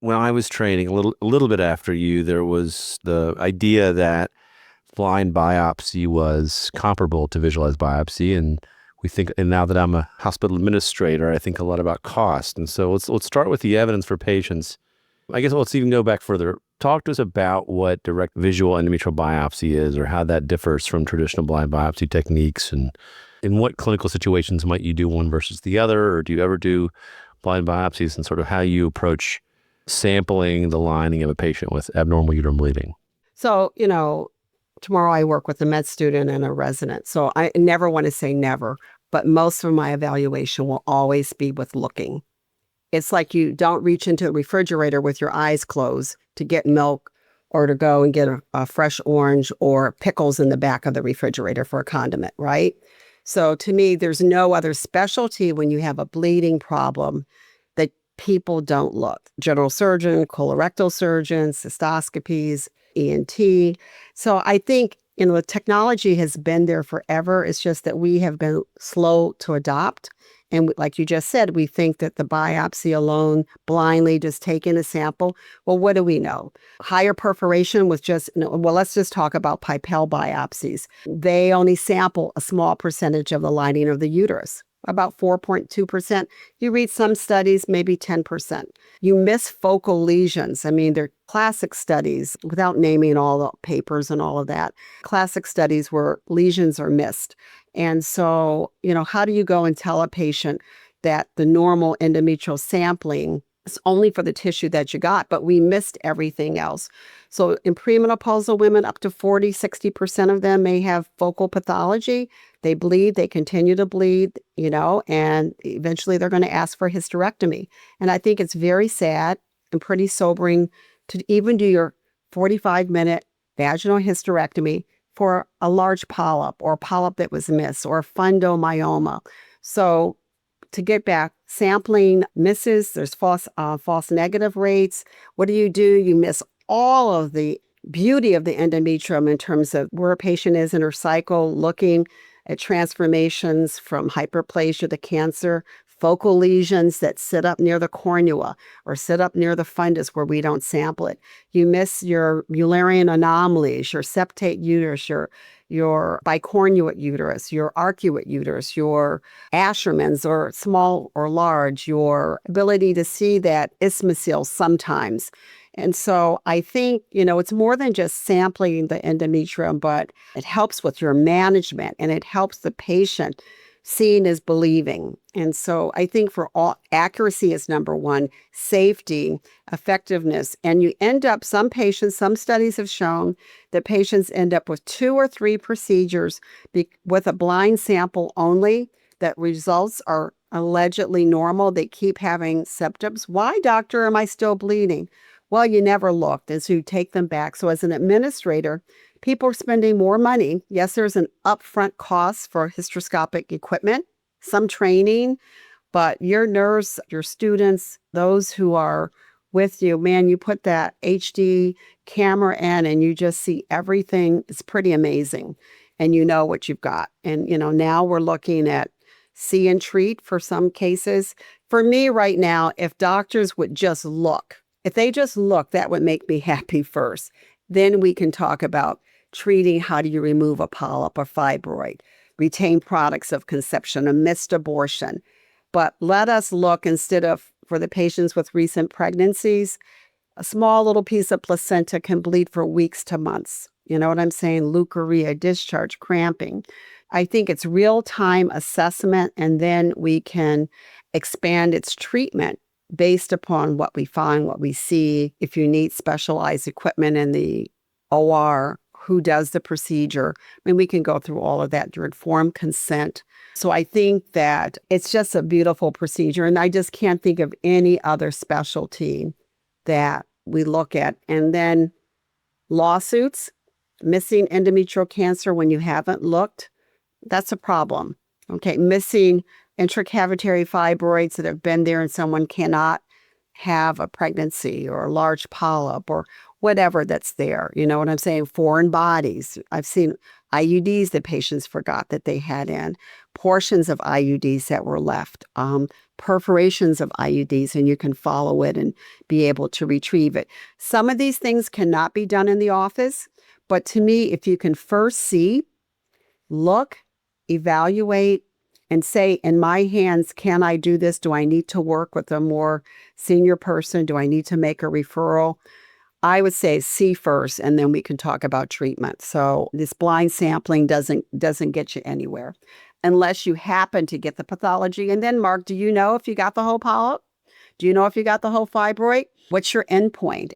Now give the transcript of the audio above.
when I was training a little bit after you, there was the idea that blind biopsy was comparable to visualized biopsy, and we think. And now that I'm a hospital administrator, I think a lot about cost. And so let's start with the evidence for patients. I guess let's even go back further. Talk to us about what direct visual endometrial biopsy is, or how that differs from traditional blind biopsy techniques, and in what clinical situations might you do one versus the other, or do you ever do blind biopsies, and sort of how you approach sampling the lining of a patient with abnormal uterine bleeding. So, tomorrow I work with a med student and a resident. So I never want to say never, but most of my evaluation will always be with looking. It's like you don't reach into a refrigerator with your eyes closed to get milk or to go and get a fresh orange or pickles in the back of the refrigerator for a condiment, right? So to me, there's no other specialty when you have a bleeding problem that people don't look. General surgeon, colorectal surgeon, cystoscopies, ENT. So I think, the technology has been there forever. It's just that we have been slow to adopt. And like you just said, we think that the biopsy alone, blindly just taking a sample, well, what do we know? Higher perforation with well, let's just talk about Pipelle biopsies. They only sample a small percentage of the lining of the uterus, about 4.2%. You read some studies, maybe 10%. You miss focal lesions. I mean, they're classic studies, without naming all the papers and all of that, classic studies where lesions are missed. And so, how do you go and tell a patient that the normal endometrial sampling is only for the tissue that you got, but we missed everything else? So in premenopausal women, up to 40-60% of them may have focal pathology. They bleed, they continue to bleed, and eventually they're going to ask for hysterectomy. And I think it's very sad and pretty sobering to even do your 45-minute vaginal hysterectomy for a large polyp or a polyp that was missed or fundomyoma. So to get back, sampling misses, there's false negative rates. What do? You miss all of the beauty of the endometrium in terms of where a patient is in her cycle, looking at transformations from hyperplasia to cancer, focal lesions that sit up near the cornua or sit up near the fundus where we don't sample it. You miss your Mullerian anomalies, your septate uterus, your bicornuate uterus, your arcuate uterus, your Asherman's or small or large, your ability to see that isthmocele sometimes. And so I think, it's more than just sampling the endometrium, but it helps with your management and it helps the patient. Seeing is believing. And so I think for all, accuracy is number one, safety, effectiveness. And you end up, some studies have shown that patients end up with 2 or 3 procedures with a blind sample only, that results are allegedly normal. They keep having symptoms. Why, doctor, am I still bleeding? Well, you never looked, and so you take them back. So as an administrator, people are spending more money. Yes, there's an upfront cost for hysteroscopic equipment, some training, but your nurse, your students, those who are with you, man, you put that HD camera in and you just see everything. It's pretty amazing. And you know what you've got. And, now we're looking at see and treat for some cases. For me right now, if doctors would just look, if they just look, that would make me happy first. Then we can talk about treating, how do you remove a polyp or fibroid, retain products of conception, a missed abortion. But let us look, instead of, for the patients with recent pregnancies, a small little piece of placenta can bleed for weeks to months. You know what I'm saying? Leukorrhea, discharge, cramping. I think it's real-time assessment, and then we can expand its treatment based upon what we find, what we see. If you need specialized equipment in the OR, who does the procedure? I mean, we can go through all of that through informed consent. So I think that it's just a beautiful procedure. And I just can't think of any other specialty that we look at. And then lawsuits, missing endometrial cancer when you haven't looked, that's a problem. Okay, missing intracavitary fibroids that have been there and someone cannot have a pregnancy or a large polyp or whatever that's there. You know what I'm saying? Foreign bodies. I've seen IUDs that patients forgot that they had in. portions of IUDs that were left, perforations of IUDs, and you can follow it and be able to retrieve it. Some of these things cannot be done in the office, but to me, if you can first see, look, evaluate, and say, in my hands, can I do this? Do I need to work with a more senior person? Do I need to make a referral? I would say see first, and then we can talk about treatment. So this blind sampling doesn't get you anywhere unless you happen to get the pathology. And then, Mark, do you know if you got the whole polyp? Do you know if you got the whole fibroid? What's your endpoint?